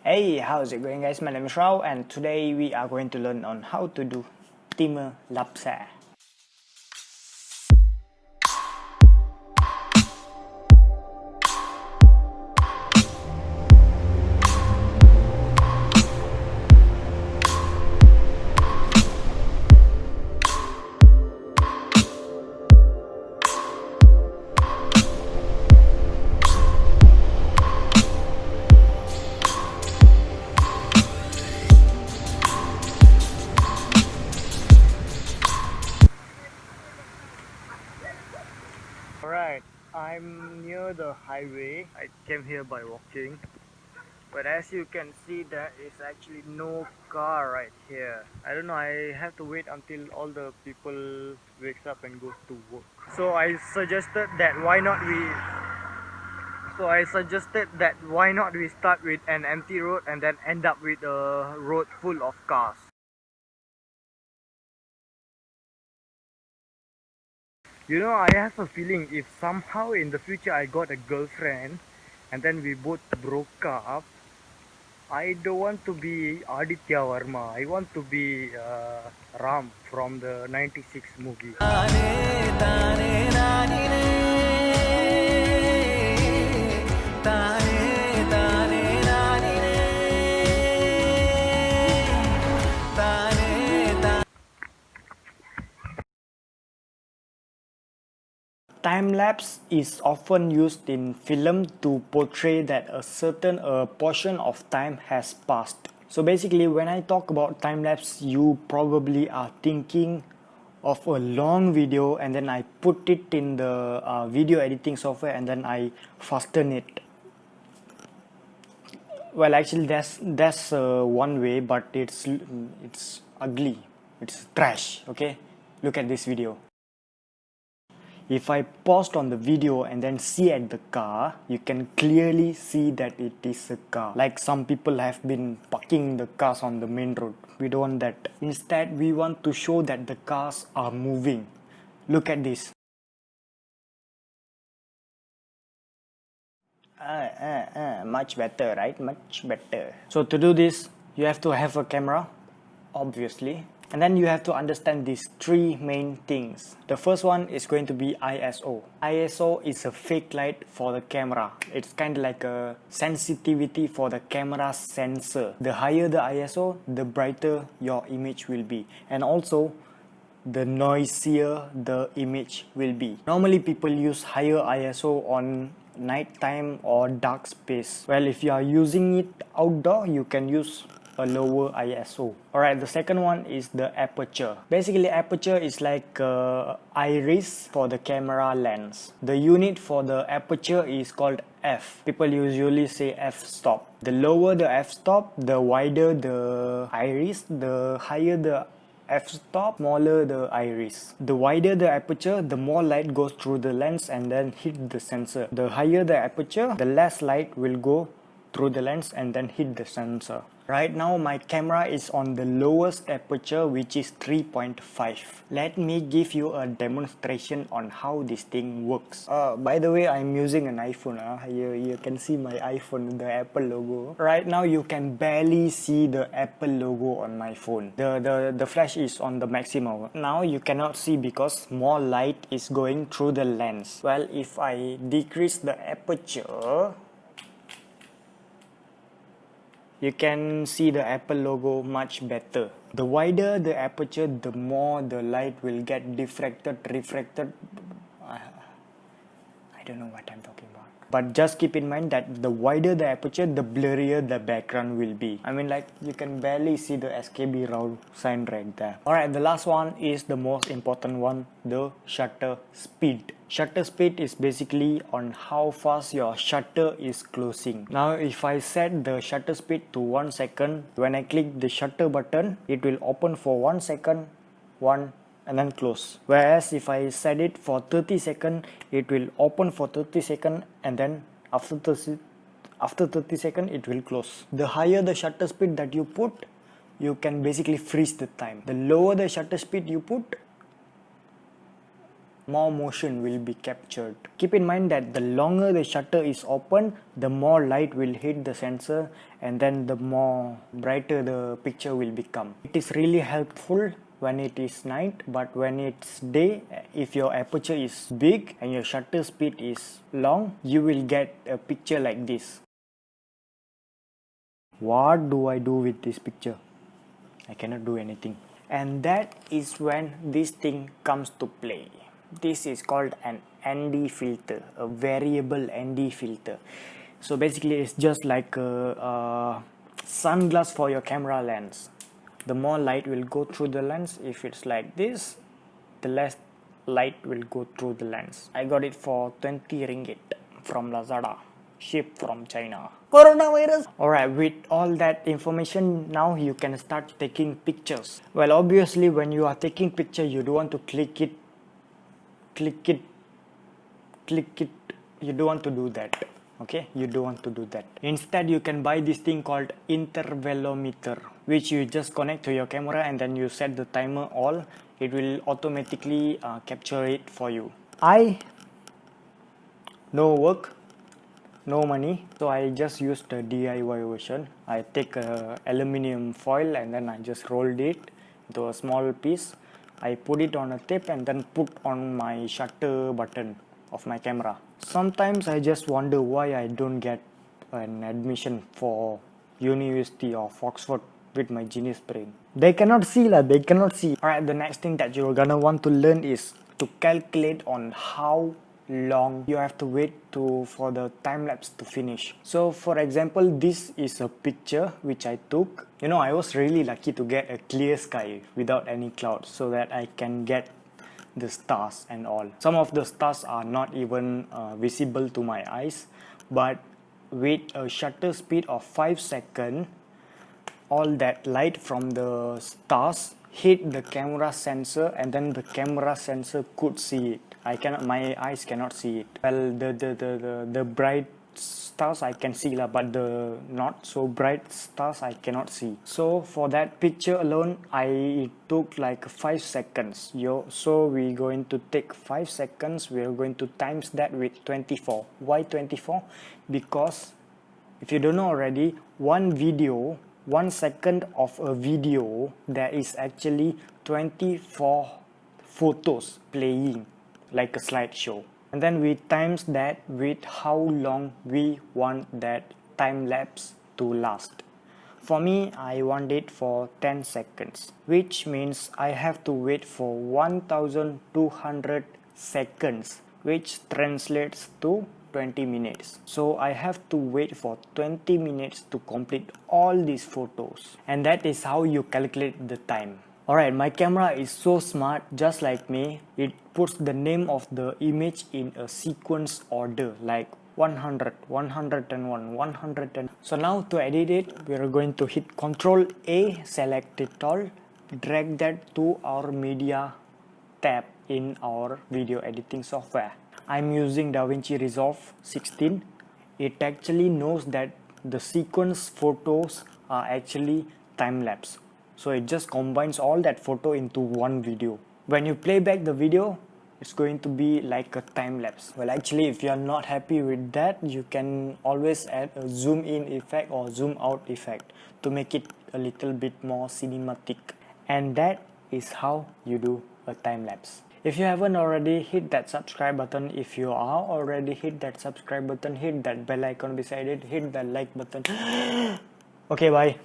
Hey, how's it going guys? My name is Rao and today we are going to learn on how to do timelapse. Alright, I'm near the highway. I came here by walking. But as you can see, there is actually no car right here. I don't know, I have to wait until all the people wakes up and goes to work. So I suggested that why not we start with an empty road and then end up with a road full of cars. You know, I have a feeling if somehow in the future I got a girlfriend and then we both broke up, I don't want to be Aditya Varma. I want to be Ram from the 96 movie. Time-lapse is often used in film to portray that a certain portion of time has passed. So basically when I talk about time-lapse, you probably are thinking of a long video and then I put it in the video editing software and then I fasten it. Well, actually that's one way, but it's ugly, it's trash. Okay, look at this video. If I paused on the video and then see at the car, you can clearly see that it is a car. Like some people have been parking the cars on the main road. We don't want that. Instead, we want to show that the cars are moving. Look at this. Much better, right? Much better. So to do this, you have to have a camera, obviously. And then you have to understand these three main things. The first one is going to be ISO. ISO is a fake light for the camera. It's kind of like a sensitivity for the camera sensor. The higher the ISO, the brighter your image will be. And also, the noisier the image will be. Normally people use higher ISO on nighttime or dark space. Well, if you are using it outdoor, you can use a lower ISO. Alright, the second one is the aperture. Basically, aperture is like iris for the camera lens. The unit for the aperture is called f. People usually say f-stop. The lower the f-stop, the wider the iris, the higher the f-stop, smaller the iris. The wider the aperture, the more light goes through the lens and then hit the sensor. The higher the aperture, the less light will go through the lens and then hit the sensor. Right now my camera is on the lowest aperture, which is 3.5. Let me give you a demonstration on how this thing works. By the way, I'm using an iPhone. You can see my iPhone, the Apple logo. Right now you can barely see the Apple logo on my phone. The flash is on the maximum. Now you cannot see because more light is going through the lens. Well, if I decrease the aperture, you can see the Apple logo much better. The wider the aperture, the more the light will get refracted. I don't know what I'm talking about. But just keep in mind that the wider the aperture, the blurrier the background will be. I mean, like, you can barely see the SKB RAW sign right there. Alright, the last one is the most important one, the shutter speed. Shutter speed is basically on how fast your shutter is closing. Now if I set the shutter speed to 1 second, when I click the shutter button, it will open for 1 second, and then close. Whereas if I set it for 30 seconds, it will open for 30 seconds and then after 30 seconds it will close. The higher the shutter speed that you put, you can basically freeze the time. The lower the shutter speed you put, more motion will be captured. Keep in mind that the longer the shutter is open, the more light will hit the sensor, and then the more brighter the picture will become. It is really helpful when it is night, but when it's day, if your aperture is big and your shutter speed is long, you will get a picture like this. What do I do with this picture? I cannot do anything. And that is when this thing comes to play. This is called an ND filter, a variable ND filter. So basically it's just like a sunglass for your camera lens. The more light will go through the lens. If it's like this, the less light will go through the lens. I got it for 20 ringgit from Lazada, shipped from China. Coronavirus! Alright, with all that information, now you can start taking pictures. Well, obviously when you are taking picture, you don't want to click it. You don't want to do that. Okay, you don't want to do that. Instead, you can buy this thing called intervalometer, which you just connect to your camera and then you set the timer all. It will automatically capture it for you. No work, no money, so I just used the DIY version. I take a aluminium foil and then I just rolled it into a small piece. I put it on a tape and then put on my shutter button of my camera. Sometimes I just wonder why I don't get an admission for university of Oxford with my genius brain. They cannot see lah, they cannot see. Alright, the next thing that you're gonna want to learn is to calculate on how long you have to wait for the time lapse to finish. So for example, this is a picture which I took. You know, I was really lucky to get a clear sky without any clouds so that I can get the stars and all. Some of the stars are not even visible to my eyes, but with a shutter speed of 5 seconds, all that light from the stars hit the camera sensor and then the camera sensor could see it. My eyes cannot see it. Well, the bright stars I can see lah, but the not so bright stars I cannot see. So for that picture alone, I took like 5 seconds. So we're going to take 5 seconds. We're going to times that with 24. Why 24? Because if you don't know already, 1 second of a video, there is actually 24 photos playing like a slideshow. And then we times that with how long we want that time lapse to last. For me, I want it for 10 seconds, which means I have to wait for 1200 seconds, which translates to 20 minutes. So I have to wait for 20 minutes to complete all these photos. And that is how you calculate the time. Alright, my camera is so smart, just like me. It puts the name of the image in a sequence order, like 100, 101, 110. So now to edit it, we are going to hit Ctrl A, select it all, drag that to our media tab in our video editing software. I'm using DaVinci Resolve 16. It actually knows that the sequence photos are actually time-lapse. So it just combines all that photo into one video. When you play back the video, it's going to be like a time-lapse. Well, actually, if you are not happy with that, you can always add a zoom in effect or zoom out effect to make it a little bit more cinematic. And that is how you do a time-lapse. If you haven't already, hit that subscribe button. If you are already, hit that subscribe button, hit that bell icon beside it, hit that like button. Okay, bye.